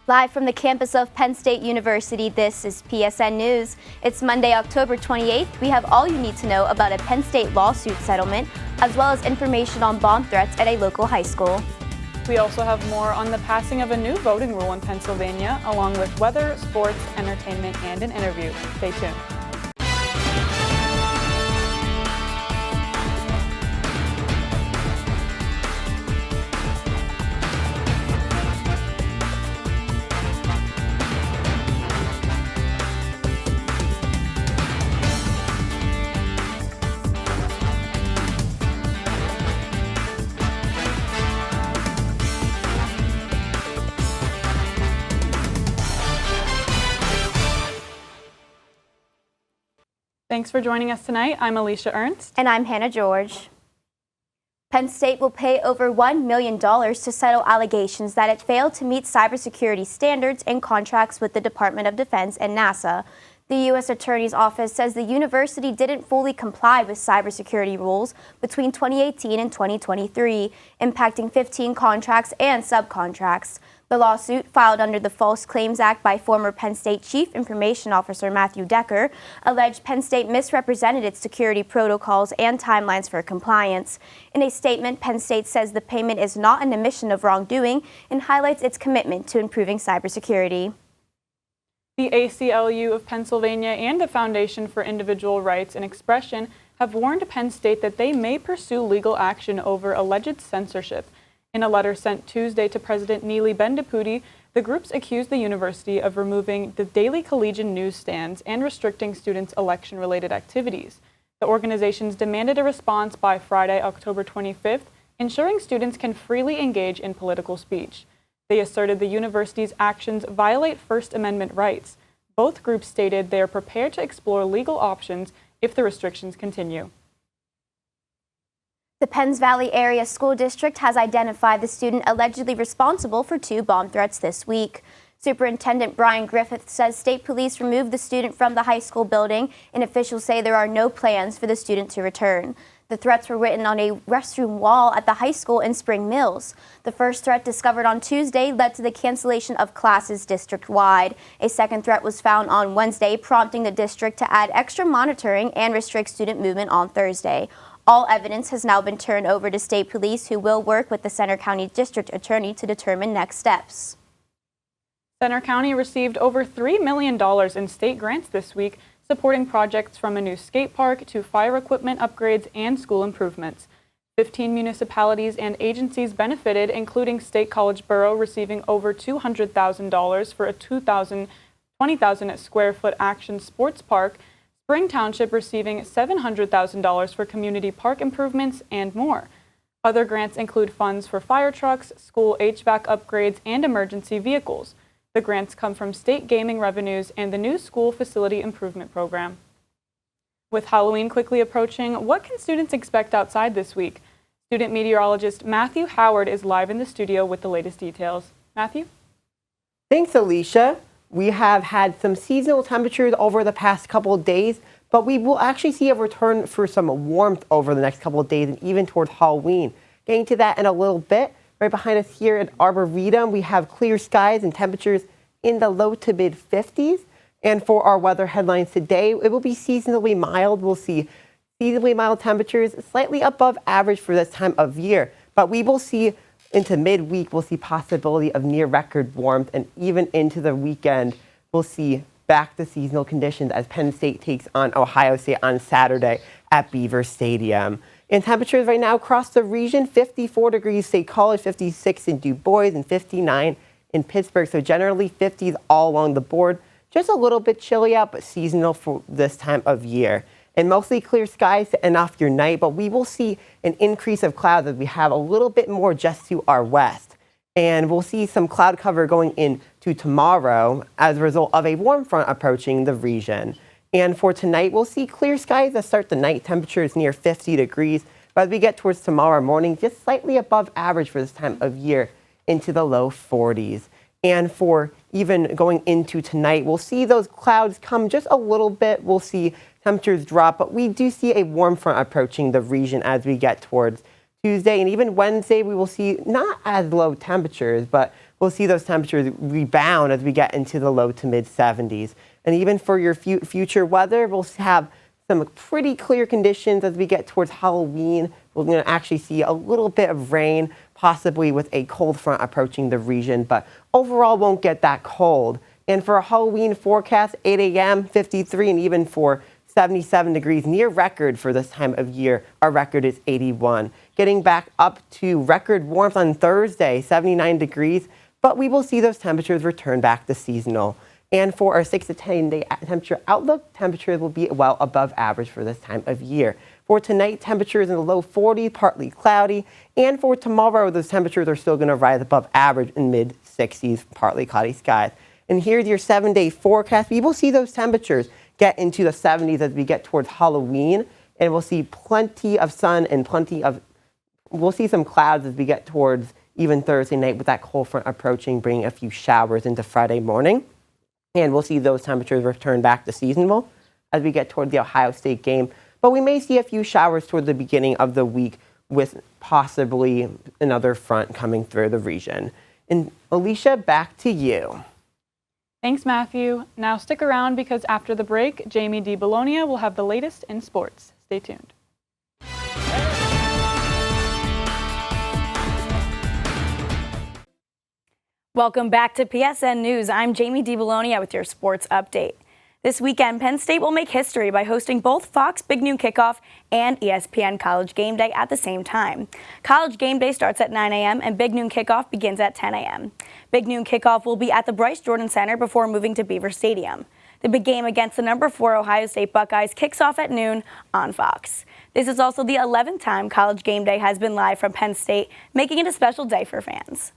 Live from the campus of Penn State University, this is PSN News. It's Monday, October 28th. We have all you need to know about a Penn State lawsuit settlement, as well as information on bomb threats at a local high school. We also have more on the passing of a new voting rule in Pennsylvania, along with weather, sports, entertainment, and an interview. Stay tuned. Thanks for joining us tonight. I'm Alicia Ernst. And I'm Hannah George. Penn State will pay over $1 million to settle allegations that it failed to meet cybersecurity standards in contracts with the Department of Defense and NASA. The U.S. Attorney's Office says the university didn't fully comply with cybersecurity rules between 2018 and 2023, impacting 15 contracts and subcontracts. The lawsuit, filed under the False Claims Act by former Penn State Chief Information Officer Matthew Decker, alleged Penn State misrepresented its security protocols and timelines for compliance. In a statement, Penn State says the payment is not an admission of wrongdoing and highlights its commitment to improving cybersecurity. The ACLU of Pennsylvania and the Foundation for Individual Rights and Expression have warned Penn State that they may pursue legal action over alleged censorship. In a letter sent Tuesday to President Neely Bendapudi, the groups accused the university of removing the daily collegian newsstands and restricting students' election-related activities. The organizations demanded a response by Friday, October 25th, ensuring students can freely engage in political speech. They asserted the university's actions violate First Amendment rights. Both groups stated they are prepared to explore legal options if the restrictions continue. The Penns Valley Area School District has identified the student allegedly responsible for 2 bomb threats this week. Superintendent Brian Griffith says state police removed the student from the high school building, and officials say there are no plans for the student to return. The threats were written on a restroom wall at the high school in Spring Mills. The first threat, discovered on Tuesday, led to the cancellation of classes district-wide. A second threat was found on Wednesday, prompting the district to add extra monitoring and restrict student movement on Thursday. All evidence has now been turned over to state police, who will work with the Centre County District Attorney to determine next steps. Centre County received over $3 million in state grants this week, supporting projects from a new skate park to fire equipment upgrades and school improvements. 15 municipalities and agencies benefited, including State College Borough receiving over $200,000 for a 20,000 square foot action sports park, Spring Township receiving $700,000 for community park improvements, and more. Other grants include funds for fire trucks, school HVAC upgrades, and emergency vehicles. The grants come from state gaming revenues and the new school facility improvement program. With Halloween quickly approaching, what can students expect outside this week? Student meteorologist Matthew Howard is live in the studio with the latest details. Matthew? Thanks, Alicia. We have had some seasonal temperatures over the past couple of days, but we will actually see a return for some warmth over the next couple of days and even towards Halloween. Getting to that in a little bit. Right behind us here at Arboretum, we have clear skies and temperatures in the low to mid 50s. And for our weather headlines today, it will be seasonally mild. We'll see seasonally mild temperatures slightly above average for this time of year, but we will see into midweek, we'll see possibility of near record warmth, and even into the weekend, we'll see back to seasonal conditions as Penn State takes on Ohio State on Saturday at Beaver Stadium. And temperatures right now across the region, 54 degrees State College, 56 in Du Bois, and 59 in Pittsburgh. So generally 50s all along the board. Just a little bit chilly out, but seasonal for this time of year. And mostly clear skies to end off your night, but we will see an increase of clouds as we have a little bit more just to our west. And we'll see some cloud cover going into tomorrow as a result of a warm front approaching the region. And for tonight, we'll see clear skies that start the night temperatures near 50 degrees. But as we get towards tomorrow morning, just slightly above average for this time of year into the low 40s. And for even going into tonight, we'll see those clouds come just a little bit. We'll see temperatures drop, but we do see a warm front approaching the region as we get towards Tuesday and even Wednesday. We will see not as low temperatures, but we'll see those temperatures rebound as we get into the low to mid 70s. And even for your future weather, we'll have some pretty clear conditions as we get towards Halloween. We're going to actually see a little bit of rain, possibly with a cold front approaching the region, but overall won't get that cold. And for a Halloween forecast, 8 a.m., 53, and even for 77 degrees, near record for this time of year. Our record is 81. Getting back up to record warmth on Thursday, 79 degrees, but we will see those temperatures return back to seasonal. And for our 6 to 10 day temperature outlook, temperatures will be well above average for this time of year. For tonight, temperatures in the low 40s, partly cloudy. And for tomorrow, those temperatures are still going to rise above average in mid 60s, partly cloudy skies. And here's your 7-day forecast. We will see those temperatures get into the 70s as we get towards Halloween. And we'll see plenty of sun and we'll see some clouds as we get towards even Thursday night with that cold front approaching, bringing a few showers into Friday morning. And we'll see those temperatures return back to seasonal as we get toward the Ohio State game. But we may see a few showers toward the beginning of the week with possibly another front coming through the region. And Alicia, back to you. Thanks, Matthew. Now stick around because after the break, Jamie D. Bologna will have the latest in sports. Stay tuned. Welcome back to PSN News. I'm Jamie D. Bologna with your sports update. This weekend, Penn State will make history by hosting both Fox Big Noon Kickoff and ESPN College Game Day at the same time. College Game Day starts at 9 a.m. and Big Noon Kickoff begins at 10 a.m. Big Noon Kickoff will be at the Bryce Jordan Center before moving to Beaver Stadium. The big game against the number 4 Ohio State Buckeyes kicks off at noon on Fox. This is also the 11th time College Game Day has been live from Penn State, making it a special day for fans.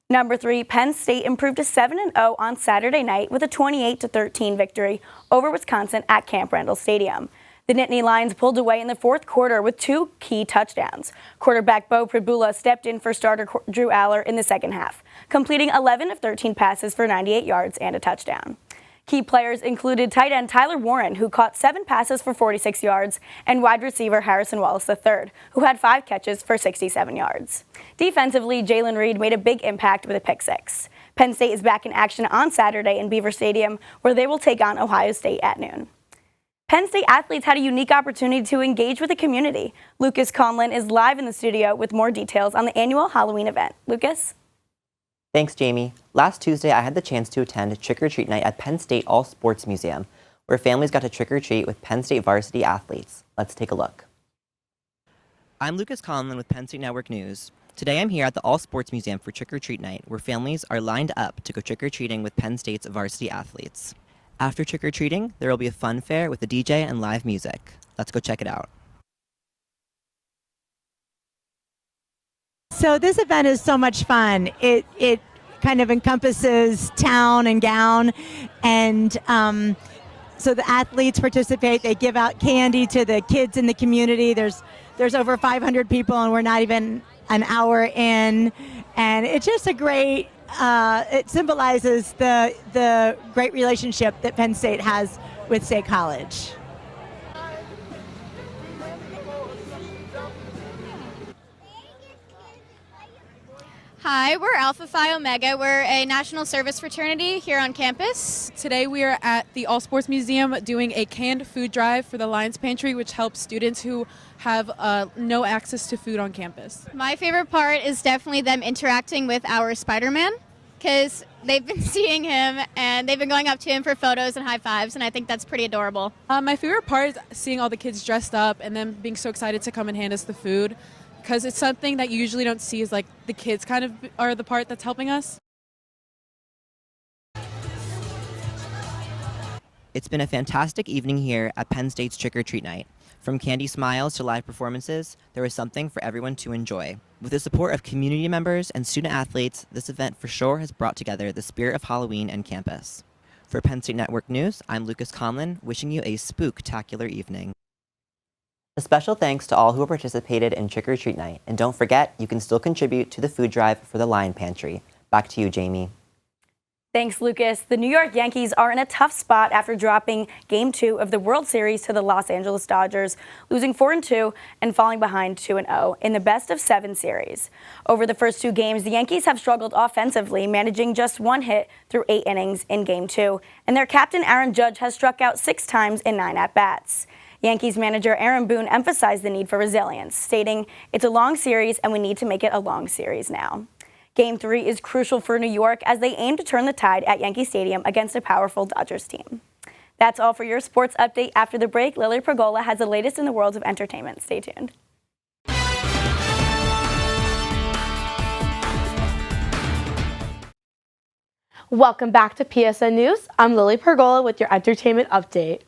Number 3, Penn State improved to 7-0 on Saturday night with a 28-13 victory over Wisconsin at Camp Randall Stadium. The Nittany Lions pulled away in the fourth quarter with 2 key touchdowns. Quarterback Bo Pribula stepped in for starter Drew Aller in the second half, completing 11 of 13 passes for 98 yards and a touchdown. Key players included tight end Tyler Warren, who caught 7 passes for 46 yards, and wide receiver Harrison Wallace III, who had 5 catches for 67 yards. Defensively, Jalen Reed made a big impact with a pick 6. Penn State is back in action on Saturday in Beaver Stadium, where they will take on Ohio State at noon. Penn State athletes had a unique opportunity to engage with the community. Lucas Conlin is live in the studio with more details on the annual Halloween event. Lucas? Thanks, Jamie. Last Tuesday, I had the chance to attend Trick-or-Treat Night at Penn State All Sports Museum, where families got to trick-or-treat with Penn State varsity athletes. Let's take a look. I'm Lucas Conlin with Penn State Network News. Today I'm here at the All Sports Museum for Trick-or-Treat Night, where families are lined up to go trick-or-treating with Penn State's varsity athletes. After trick-or-treating, there will be a fun fair with a DJ and live music. Let's go check it out. So this event is so much fun. It kind of encompasses town and gown, and so the athletes participate. They give out candy to the kids in the community. There's over 500 people, and we're not even an hour in, and it's just a great. It symbolizes the great relationship that Penn State has with State College. Hi, we're Alpha Phi Omega. We're a national service fraternity here on campus. Today we are at the All Sports Museum doing a canned food drive for the Lions Pantry, which helps students who have no access to food on campus. My favorite part is definitely them interacting with our Spider-Man, because they've been seeing him and they've been going up to him for photos and high fives, and I think that's pretty adorable. My favorite part is seeing all the kids dressed up and them being so excited to come and hand us the food, because it's something that you usually don't see, is like the kids kind of are the part that's helping us. It's been a fantastic evening here at Penn State's Trick-or-Treat Night. From candy smiles to live performances, there was something for everyone to enjoy. With the support of community members and student athletes, this event for sure has brought together the spirit of Halloween and campus. For Penn State Network News, I'm Lucas Conlin, wishing you a spooktacular evening. A special thanks to all who participated in Trick-or-Treat Night. And don't forget, you can still contribute to the food drive for the Lion Pantry. Back to you, Jamie. Thanks, Lucas. The New York Yankees are in a tough spot after dropping Game 2 of the World Series to the Los Angeles Dodgers, losing 4-2 and falling behind 2-0 in the best-of-7 series. Over the first 2 games, the Yankees have struggled offensively, managing just 1 hit through 8 innings in Game 2, and their captain Aaron Judge has struck out 6 times in 9 at-bats. Yankees manager Aaron Boone emphasized the need for resilience, stating, "It's a long series and we need to make it a long series now." Game 3 is crucial for New York as they aim to turn the tide at Yankee Stadium against a powerful Dodgers team. That's all for your sports update. After the break, Lily Pergola has the latest in the world of entertainment. Stay tuned. Welcome back to PSN News. I'm Lily Pergola with your entertainment update.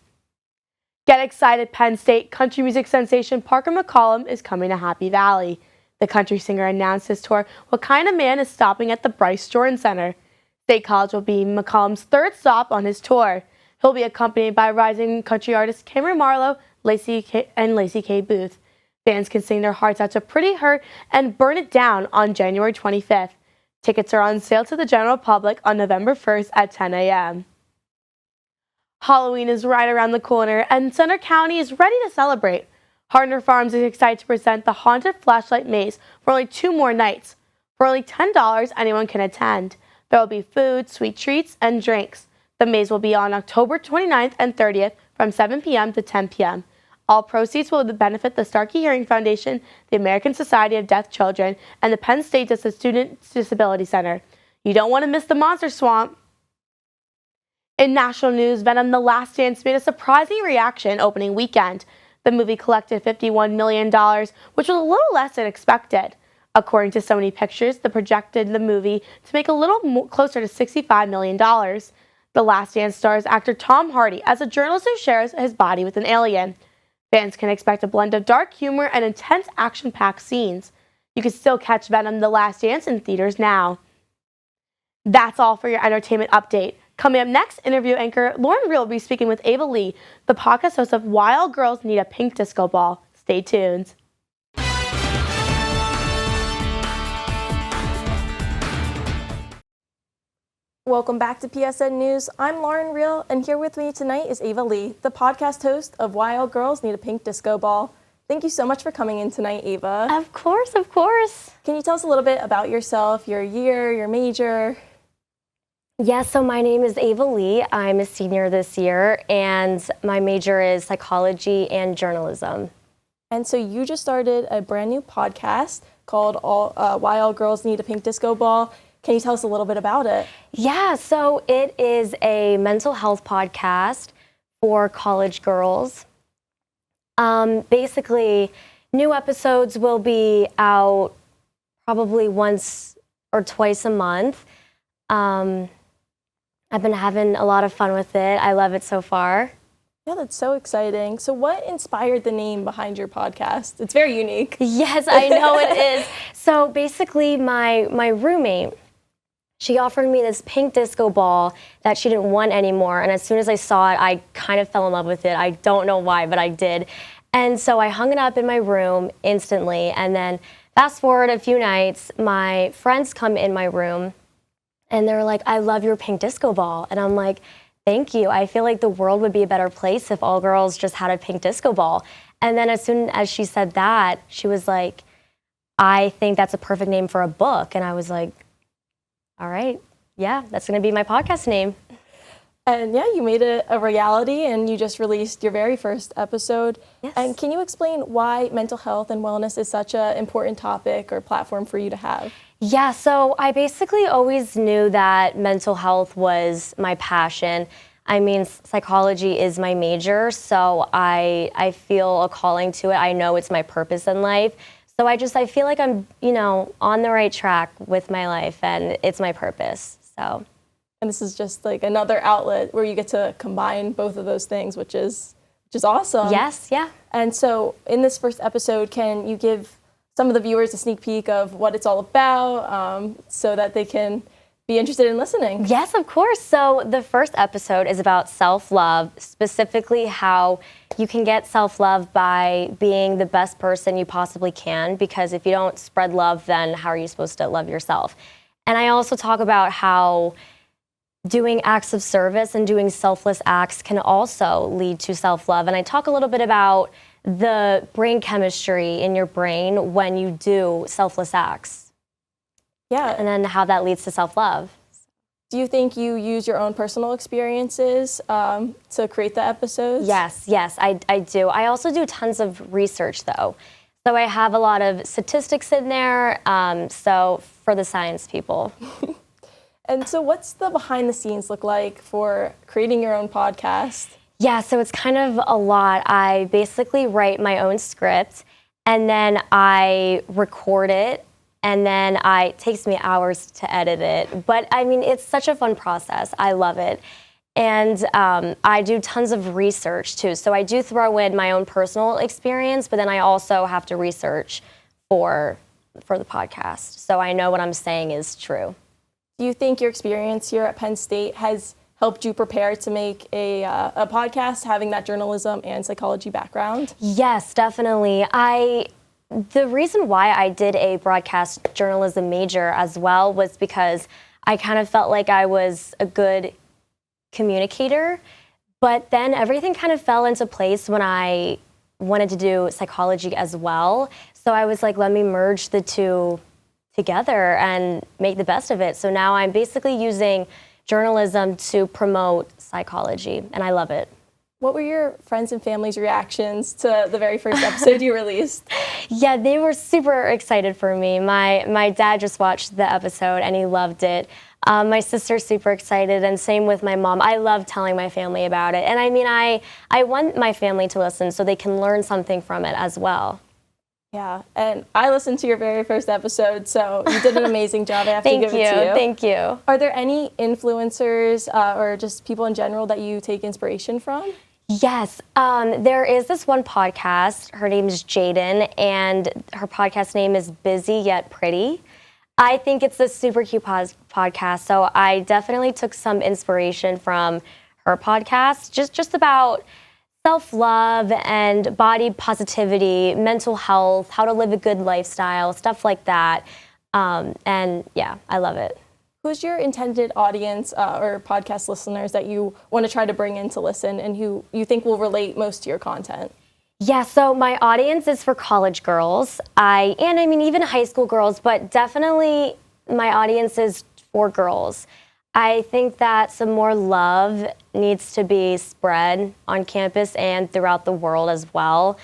Get excited, Penn State country music sensation Parker McCollum is coming to Happy Valley. The country singer announced his tour, What Kind of Man, is stopping at the Bryce Jordan Center. State College will be McCollum's 3rd stop on his tour. He'll be accompanied by rising country artists Cameron Marlowe Lacey K. Booth. Fans can sing their hearts out to Pretty Hurt and Burn It Down on January 25th. Tickets are on sale to the general public on November 1st at 10 a.m. Halloween is right around the corner, and Center County is ready to celebrate. Hardner Farms is excited to present the Haunted Flashlight Maze for only 2 more nights. For only $10, anyone can attend. There will be food, sweet treats, and drinks. The maze will be on October 29th and 30th from 7 p.m. to 10 p.m. All proceeds will benefit the Starkey Hearing Foundation, the American Society of Deaf Children, and the Penn State Student Disability Center. You don't want to miss the Monster Swamp. In national news, Venom: The Last Dance made a surprising reaction opening weekend. The movie collected $51 million, which was a little less than expected. According to Sony Pictures, they projected the movie to make a little closer to $65 million. The Last Dance stars actor Tom Hardy as a journalist who shares his body with an alien. Fans can expect a blend of dark humor and intense action-packed scenes. You can still catch Venom: The Last Dance in theaters now. That's all for your entertainment update. Coming up next, interview anchor Lauren Reel will be speaking with Ava Lee, the podcast host of Why All Girls Need a Pink Disco Ball. Stay tuned. Welcome back to PSN News. I'm Lauren Reel, and here with me tonight is Ava Lee, the podcast host of Why All Girls Need a Pink Disco Ball. Thank you so much for coming in tonight, Ava. Of course, of course. Can you tell us a little bit about yourself, your year, your major? Yeah, so my name is Ava Lee. I'm a senior this year, and my major is psychology and journalism. And so you just started a brand new podcast called Why All Girls Need a Pink Disco Ball. Can you tell us a little bit about it? Yeah, so it is a mental health podcast for college girls. Basically, new episodes will be out probably once or twice a month. I've been having a lot of fun with it. I love it so far. Yeah, that's so exciting. So what inspired the name behind your podcast? It's very unique. Yes, I know it is. So basically, my roommate, she offered me this pink disco ball that she didn't want anymore. And as soon as I saw it, I kind of fell in love with it. I don't know why, but I did. And so I hung it up in my room instantly. And then fast forward a few nights, my friends come in my room and they're like, "I love your pink disco ball." And I'm like, "Thank you. I feel like the world would be a better place if all girls just had a pink disco ball." And then as soon as she said that, she was like, "I think that's a perfect name for a book." And I was like, all right, yeah, that's going to be my podcast name. And yeah, you made it a reality, and you just released your very first episode. Yes. And can you explain why mental health and wellness is such an important topic or platform for you to have? Yeah, so I basically always knew that mental health was my passion. I mean, psychology is my major, so I feel a calling to it. I know it's my purpose in life. So I feel like I'm, on the right track with my life, and it's my purpose, so. And this is just like another outlet where you get to combine both of those things, which is awesome. Yes, yeah. And so in this first episode, can you give some of the viewers a sneak peek of what it's all about so that they can be interested in listening? Yes, of course. So the first episode is about self-love, specifically how you can get self-love by being the best person you possibly can, because if you don't spread love, then how are you supposed to love yourself? And I also talk about how doing acts of service and doing selfless acts can also lead to self-love. And I talk a little bit about the brain chemistry in your brain when you do selfless acts. Yeah. And then how that leads to self-love. Do you think you use your own personal experiences to create the episodes? Yes, I do. I also do tons of research, though. So I have a lot of statistics in there, so for the science people. And so what's the behind the scenes look like for creating your own podcast? Yeah, so it's kind of a lot. I basically write my own script, and then I record it, and then it takes me hours to edit it. But I mean, it's such a fun process. I love it. And I do tons of research too. So I do throw in my own personal experience, but then I also have to research for the podcast. So I know what I'm saying is true. Do you think your experience here at Penn State has helped you prepare to make a podcast, having that journalism and psychology background? Yes, definitely. The reason why I did a broadcast journalism major as well was because I kind of felt like I was a good communicator, but then everything kind of fell into place when I wanted to do psychology as well. So I was like, let me merge the two together and make the best of it. So now I'm basically using journalism to promote psychology, and I love it. What were your friends and family's reactions to the very first episode you released? Yeah, they were super excited for me. My dad just watched the episode and he loved it. My sister's super excited, and same with my mom. I love telling my family about it. And I mean, I want my family to listen so they can learn something from it as well. Yeah, and I listened to your very first episode, so you did an amazing job. I have to give it to you. Thank you. Are there any influencers or just people in general that you take inspiration from? Yes, there is this one podcast. Her name is Jaden, and her podcast name is Busy Yet Pretty. I think it's a super cute podcast, so I definitely took some inspiration from her podcast, just about self-love and body positivity, mental health, how to live a good lifestyle, stuff like that. And yeah, I love it. Who's your intended audience or podcast listeners that you want to try to bring in to listen and who you think will relate most to your content? Yeah, so my audience is for college girls. I mean even high school girls, but definitely my audience is for girls. I think that some more love needs to be spread on campus and throughout the world as well.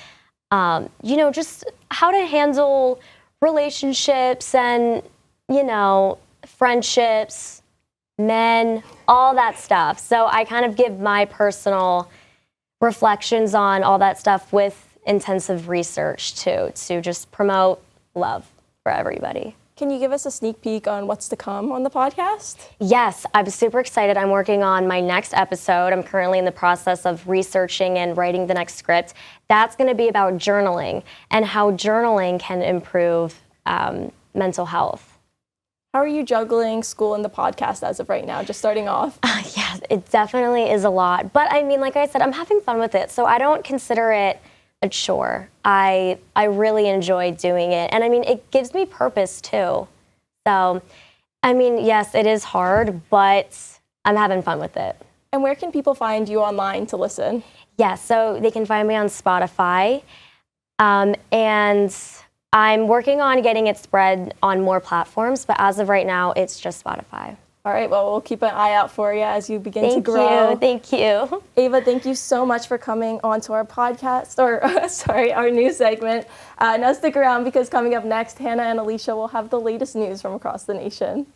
Just how to handle relationships and, friendships, men, all that stuff. So I kind of give my personal reflections on all that stuff with intensive research too, to just promote love for everybody. Can you give us a sneak peek on what's to come on the podcast? Yes, I'm super excited. I'm working on my next episode. I'm currently in the process of researching and writing the next script. That's going to be about journaling and how journaling can improve mental health. How are you juggling school and the podcast as of right now, just starting off? Yeah, it definitely is a lot. But I mean, like I said, I'm having fun with it. So I don't consider it a chore. I really enjoy doing it. And I mean, it gives me purpose too. So, I mean, yes, it is hard, but I'm having fun with it. And where can people find you online to listen? Yeah, so they can find me on Spotify. And I'm working on getting it spread on more platforms, but as of right now, it's just Spotify. All right, well, we'll keep an eye out for you as you begin to grow. Thank you. Ava, thank you so much for coming on to our podcast, our news segment. Now stick around because coming up next, Hannah and Alicia will have the latest news from across the nation.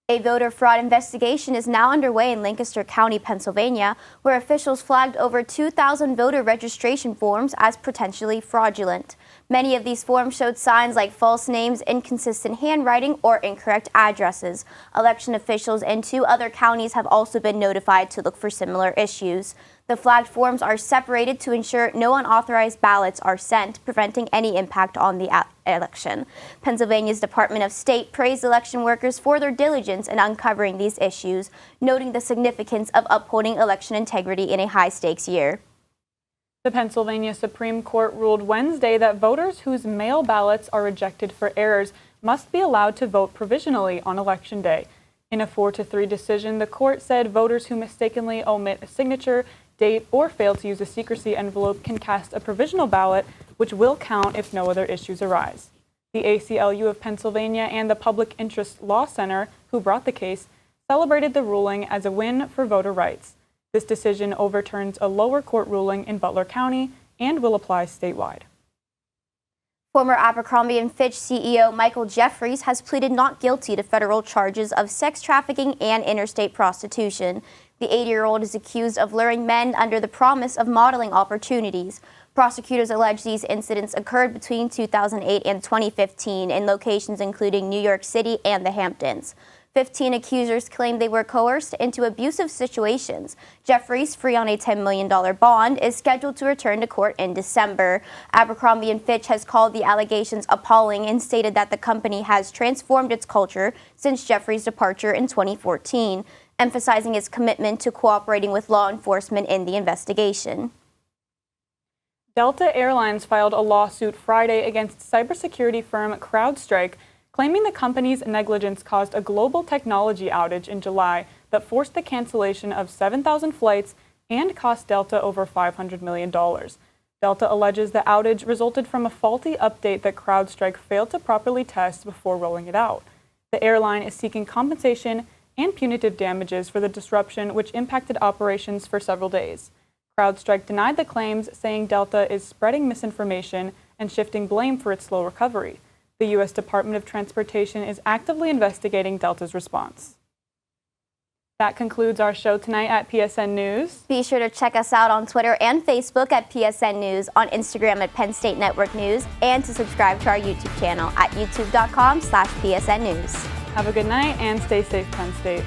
A voter fraud investigation is now underway in Lancaster County, Pennsylvania, where officials flagged over 2,000 voter registration forms as potentially fraudulent. Many of these forms showed signs like false names, inconsistent handwriting, or incorrect addresses. Election officials in 2 other counties have also been notified to look for similar issues. The flagged forms are separated to ensure no unauthorized ballots are sent, preventing any impact on the election. Pennsylvania's Department of State praised election workers for their diligence in uncovering these issues, noting the significance of upholding election integrity in a high-stakes year. The Pennsylvania Supreme Court ruled Wednesday that voters whose mail ballots are rejected for errors must be allowed to vote provisionally on Election Day. In a 4-3 decision, the court said voters who mistakenly omit a signature, date, or fail to use a secrecy envelope can cast a provisional ballot, which will count if no other issues arise. The ACLU of Pennsylvania and the Public Interest Law Center, who brought the case, celebrated the ruling as a win for voter rights. This decision overturns a lower court ruling in Butler County and will apply statewide. Former Abercrombie & Fitch CEO Michael Jeffries has pleaded not guilty to federal charges of sex trafficking and interstate prostitution. The 80-year-old is accused of luring men under the promise of modeling opportunities. Prosecutors allege these incidents occurred between 2008 and 2015 in locations including New York City and the Hamptons. 15 accusers claim they were coerced into abusive situations. Jeffries, free on a $10 million bond, is scheduled to return to court in December. Abercrombie & Fitch has called the allegations appalling and stated that the company has transformed its culture since Jeffries' departure in 2014, emphasizing its commitment to cooperating with law enforcement in the investigation. Delta Airlines filed a lawsuit Friday against cybersecurity firm CrowdStrike, claiming the company's negligence caused a global technology outage in July that forced the cancellation of 7,000 flights and cost Delta over $500 million. Delta alleges the outage resulted from a faulty update that CrowdStrike failed to properly test before rolling it out. The airline is seeking compensation and punitive damages for the disruption, which impacted operations for several days. CrowdStrike denied the claims, saying Delta is spreading misinformation and shifting blame for its slow recovery. The U.S. Department of Transportation is actively investigating Delta's response. That concludes our show tonight at PSN News. Be sure to check us out on Twitter and Facebook at PSN News, on Instagram at Penn State Network News, and to subscribe to our YouTube channel at youtube.com/PSN News. Have a good night and stay safe, Penn State.